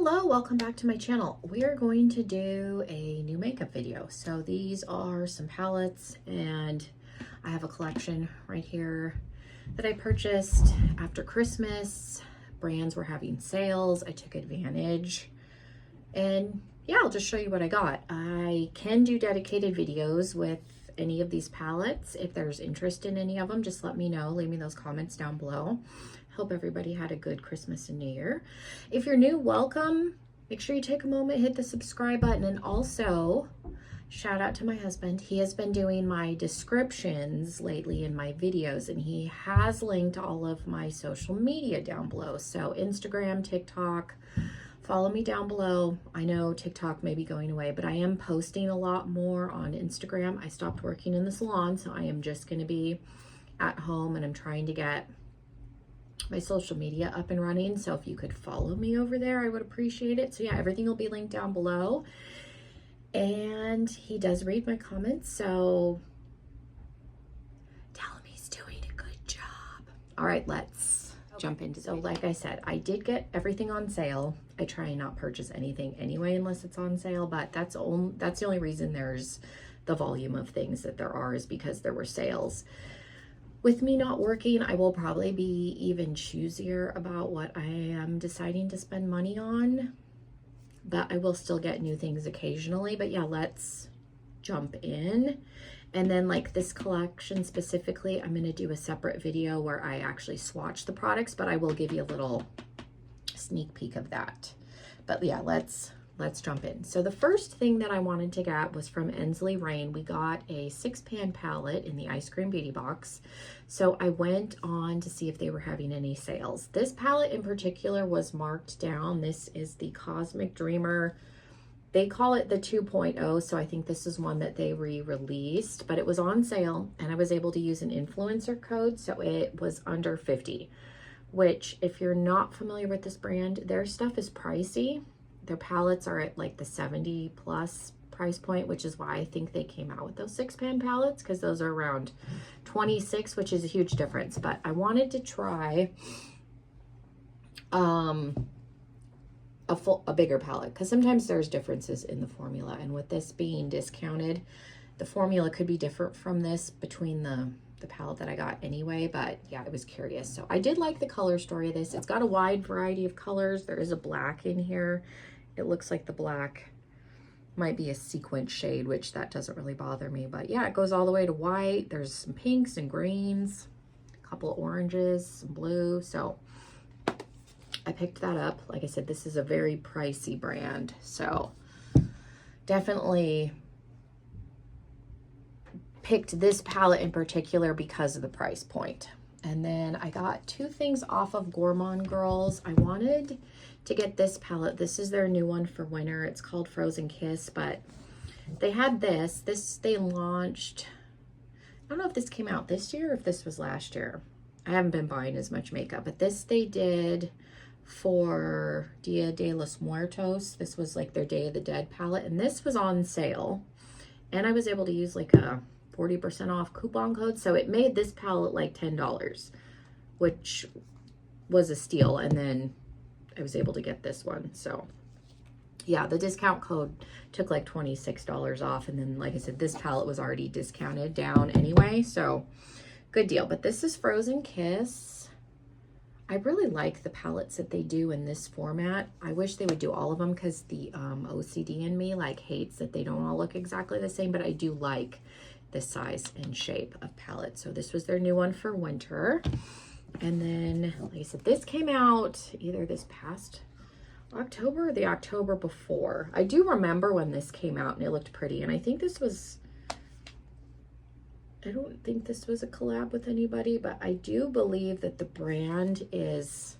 Hello, welcome back to my channel. We are going to do a new makeup video. So these are some palettes, and I have a collection right here that I purchased after Christmas. Brands were having sales. I took advantage, and yeah, I'll just show you what I got. I can do dedicated videos with any of these palettes. If there's interest in any of them, just let me know. Leave me those comments down below. Hope everybody had a good Christmas and New Year. If you're new, welcome. Make sure you take a moment, hit the subscribe button, and also shout out to my husband. He has been doing my descriptions lately in my videos, and he has linked all of my social media down below. So Instagram, TikTok, follow me down below. I know TikTok may be going away, but I am posting a lot more on Instagram. I stopped working in the salon, so I am just going to be at home, and I'm trying to get my social media up and running. So if you could follow me over there, I would appreciate it. So yeah, everything will be linked down below. And he does read my comments, so tell him he's doing a good job. All right, let's jump into. So like I said, I did get everything on sale. I try and not purchase anything anyway unless it's on sale, but that's the only reason there's the volume of things that there are, is because there were sales. With me not working, I will probably be even choosier about what I am deciding to spend money on, but I will still get new things occasionally. But yeah, let's jump in. And then like this collection specifically, I'm going to do a separate video where I actually swatch the products, but I will give you a little sneak peek of that. But yeah, let's jump in. So the first thing that I wanted to get was from Ensley Rain. We got a 6-pan palette in the Ice Cream Beauty box. So I went on to see if they were having any sales. This palette in particular was marked down. This is the Cosmic Dreamer. They call it the 2.0, so I think this is one that they re-released, but it was on sale and I was able to use an influencer code, so it was under 50, which if you're not familiar with this brand, their stuff is pricey. Their palettes are at like the 70 plus price point, which is why I think they came out with those 6-pan palettes, because those are around 26, which is a huge difference. But I wanted to try a bigger palette, because sometimes there's differences in the formula, and with this being discounted, the formula could be different from this between the palette that I got anyway. But yeah, I was curious. So I did like the color story of this. It's got a wide variety of colors. There is a black in here. It looks like the black might be a sequin shade, which that doesn't really bother me. But yeah, it goes all the way to white. There's some pinks and greens, a couple of oranges, some blue. So I picked that up. Like I said, this is a very pricey brand, so definitely picked this palette in particular because of the price point. And then I got two things off of Gourmand Girls. I wanted to get this palette. This is their new one for winter. It's called Frozen Kiss, but they had this they launched, I don't know if this came out this year or if this was last year. I haven't been buying as much makeup, but this they did for Dia de los Muertos. This was like their Day of the Dead palette, and this was on sale, and I was able to use like a 40% off coupon code, so it made this palette like $10, which was a steal. And then I was able to get this one. So yeah, the discount code took like $26 off, and then like I said, this palette was already discounted down anyway, so good deal. But this is Frozen Kiss. I really like the palettes that they do in this format. I wish they would do all of them, because the OCD in me like hates that they don't all look exactly the same, but I do like the size and shape of palette. So this was their new one for winter. And then, like I said, this came out either this past October or the October before. I do remember when this came out and it looked pretty. And I think this was, I don't think this was a collab with anybody, but I do believe that the brand is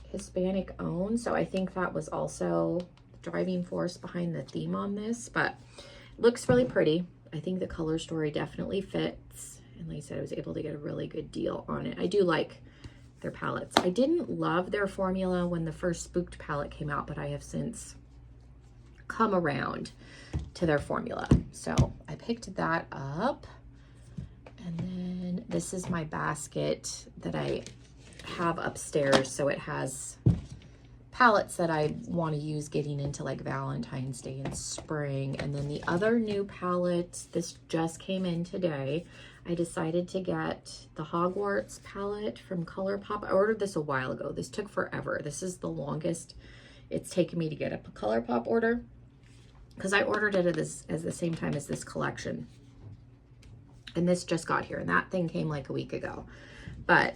Hispanic owned. So I think that was also the driving force behind the theme on this, but it looks really pretty. I think the color story definitely fits. And like I said, I was able to get a really good deal on it. I do like their palettes. I didn't love their formula when the first Spooked palette came out, but I have since come around to their formula. So I picked that up. And then this is my basket that I have upstairs. So it has palettes that I want to use getting into like Valentine's Day and spring. And then the other new palette, this just came in today. I decided to get the Hogwarts palette from ColourPop. I ordered this a while ago. This took forever. This is the longest it's taken me to get a ColourPop order, because I ordered it at the same time as this collection. And this just got here, and that thing came like a week ago. But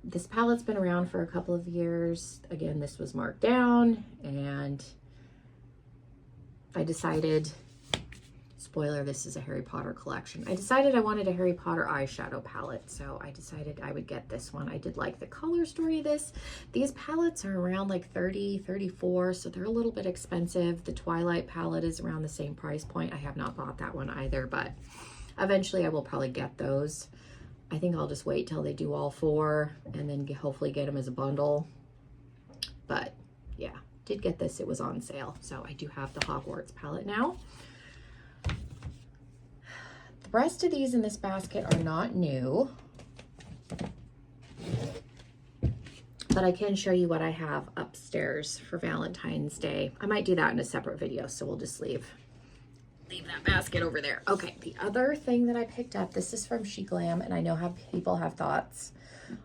this palette's been around for a couple of years. Again, this was marked down, and I decided, spoiler, this is a Harry Potter collection. I decided I wanted a Harry Potter eyeshadow palette, so I decided I would get this one. I did like the color story of this. These palettes are around like $30, $34, so they're a little bit expensive. The Twilight palette is around the same price point. I have not bought that one either, but eventually I will probably get those. I think I'll just wait till they do all four and then hopefully get them as a bundle. But yeah, did get this. It was on sale. So I do have the Hogwarts palette now. The rest of these in this basket are not new, but I can show you what I have upstairs for Valentine's Day. I might do that in a separate video, so we'll just leave that basket over there. Okay, the other thing that I picked up, this is from SheGlam, and I know how people have thoughts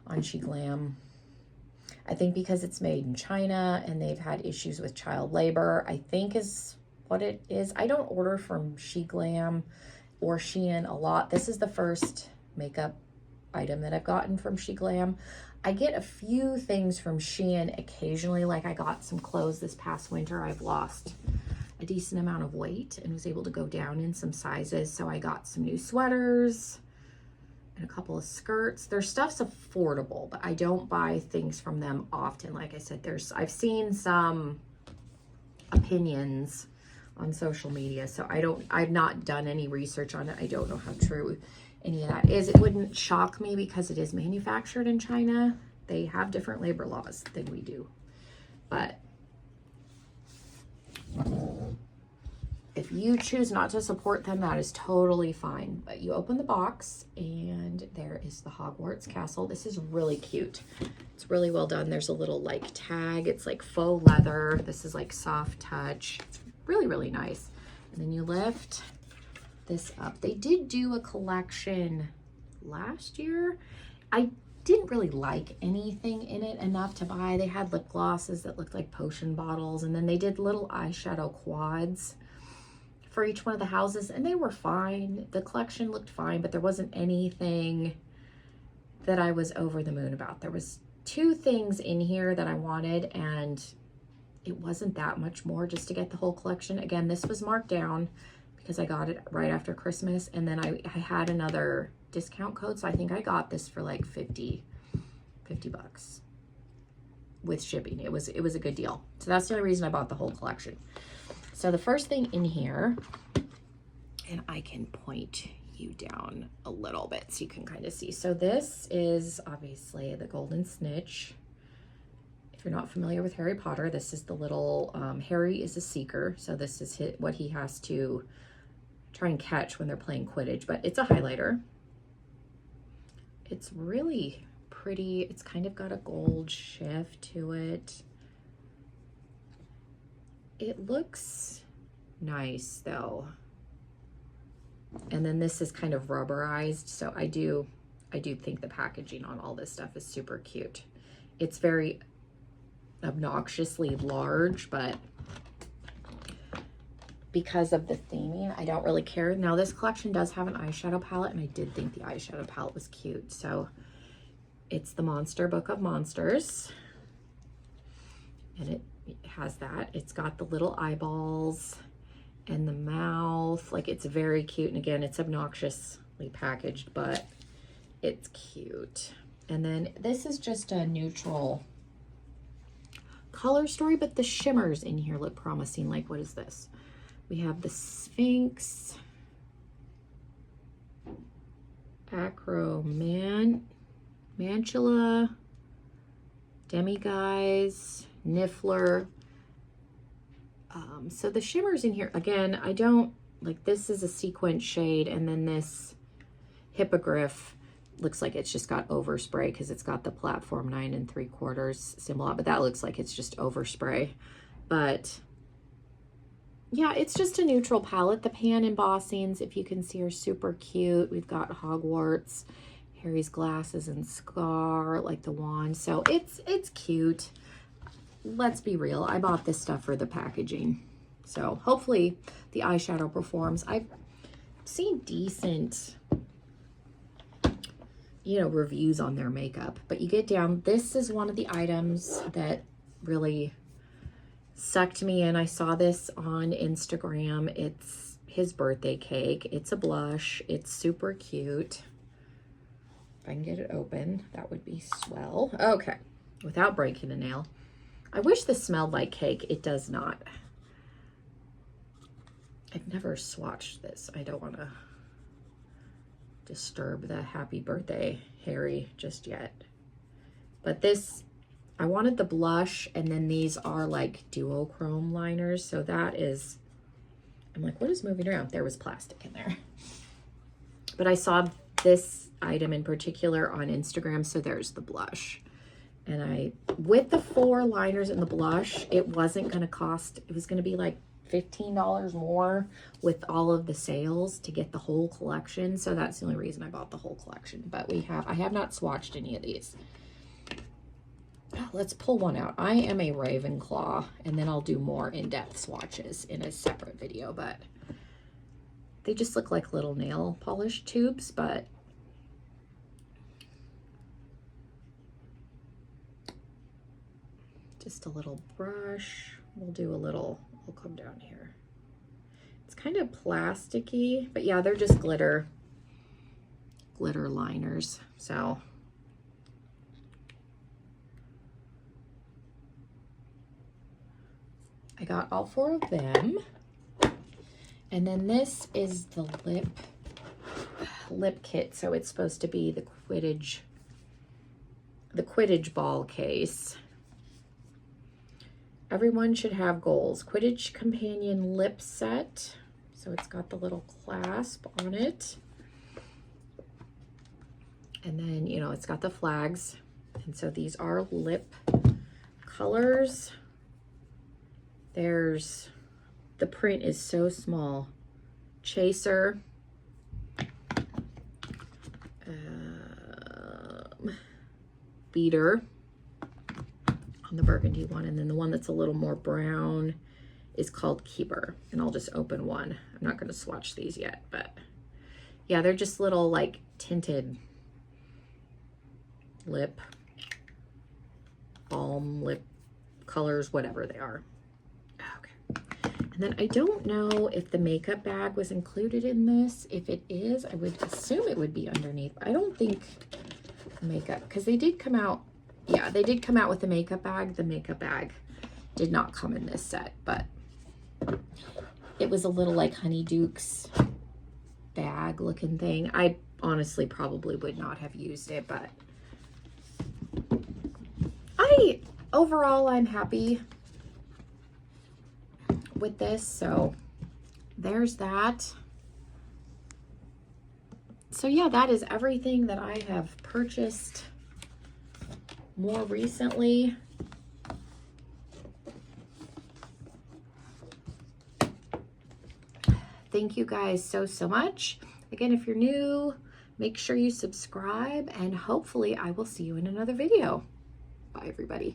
on SheGlam. I think because it's made in China and they've had issues with child labor, I think is what it is. I don't order from SheGlam or Shein a lot. This is the first makeup item that I've gotten from SheGlam. I get a few things from Shein occasionally, like I got some clothes this past winter. I've lost a decent amount of weight and was able to go down in some sizes. So I got some new sweaters and a couple of skirts. Their stuff's affordable, but I don't buy things from them often. Like I said, I've seen some opinions on social media, so I've not done any research on it. I don't know how true any of that is. It wouldn't shock me because it is manufactured in China. They have different labor laws than we do, but if you choose not to support them, that is totally fine. But you open the box and there is the Hogwarts castle. This is really cute. It's really well done. There's a little like tag. It's like faux leather. This is like soft touch. It's really, really nice. And then you lift this up. They did do a collection last year. I didn't really like anything in it enough to buy. They had lip glosses that looked like potion bottles, and then they did little eyeshadow quads for each one of the houses, and they were fine. The collection looked fine, but there wasn't anything that I was over the moon about. There was two things in here that I wanted, and it wasn't that much more just to get the whole collection. Again, this was marked down because I got it right after Christmas, and then I had another discount code, so I think I got this for like 50 bucks with shipping. It was a good deal. So that's the only reason I bought the whole collection. So the first thing in here, and I can point you down a little bit so you can kind of see. So this is obviously the Golden Snitch. If you're not familiar with Harry Potter, this is the little, Harry is a seeker. So this is what he has to try and catch when they're playing Quidditch, but it's a highlighter. It's really pretty. It's kind of got a gold shift to it. It looks nice though. And then this is kind of rubberized. So I do think the packaging on all this stuff is super cute. It's very obnoxiously large, but because of the theming, I don't really care. Now this collection does have an eyeshadow palette, and I did think the eyeshadow palette was cute. So it's the Monster Book of Monsters, and it has that. It's got the little eyeballs and the mouth. Like, it's very cute. And again, it's obnoxiously packaged, but it's cute. And then this is just a neutral color story, but the shimmers in here look promising. Like, what is this? We have the Sphinx, Mantula, Demiguise, Niffler. So the shimmers in here, again, I don't, like, this is a sequin shade, and then this Hippogriff looks like it's just got overspray because it's got the platform 9 3/4 symbol out, but that looks like it's just overspray. But yeah, it's just a neutral palette. The pan embossings, if you can see, are super cute. We've got Hogwarts, Harry's glasses, and Scar, like the wand. So it's cute. Let's be real. I bought this stuff for the packaging. So hopefully the eyeshadow performs. I've seen decent, you know, reviews on their makeup, but you get down, this is one of the items that really sucked me in. I saw this on Instagram. It's his birthday cake. It's a blush. It's super cute. If I can get it open, that would be swell. Okay, without breaking a nail. I wish this smelled like cake. It does not. I've never swatched this. I don't want to disturb the happy birthday Harry just yet. But this, I wanted the blush, and then these are like duochrome liners. So that is, I'm like, what is moving around? There was plastic in there. But I saw this item in particular on Instagram, so there's the blush. And I, with the 4 liners and the blush, it wasn't going to cost, it was going to be like $15 more with all of the sales to get the whole collection. So that's the only reason I bought the whole collection. But I have not swatched any of these. Let's pull one out. I am a Ravenclaw, and then I'll do more in-depth swatches in a separate video, but they just look like little nail polish tubes, but just a little brush. We'll do a little, we'll come down here. It's kind of plasticky, but yeah, they're just glitter liners. So I got all 4 of them. And then this is the lip kit. So it's supposed to be the Quidditch ball case. Everyone should have goals. Quidditch companion lip set. So it's got the little clasp on it. And then, you know, it's got the flags. And so these are lip colors. There's, the print is so small. Chaser. Beater on the burgundy one, and then the one that's a little more brown is called Keeper, and I'll just open one. I'm not going to swatch these yet, but yeah, they're just little like tinted lip balm lip colors, whatever they are. Okay, and then I don't know if the makeup bag was included in this. If it is, I would assume it would be underneath. I don't think makeup, because they did come out, yeah, they did come out with the makeup bag. The makeup bag did not come in this set, but it was a little like Honeydukes bag looking thing. I honestly probably would not have used it, but overall I'm happy with this. So there's that. So yeah, that is everything that I have purchased more recently. Thank you guys so much. Again, if you're new, make sure you subscribe, and hopefully I will see you in another video. Bye, everybody.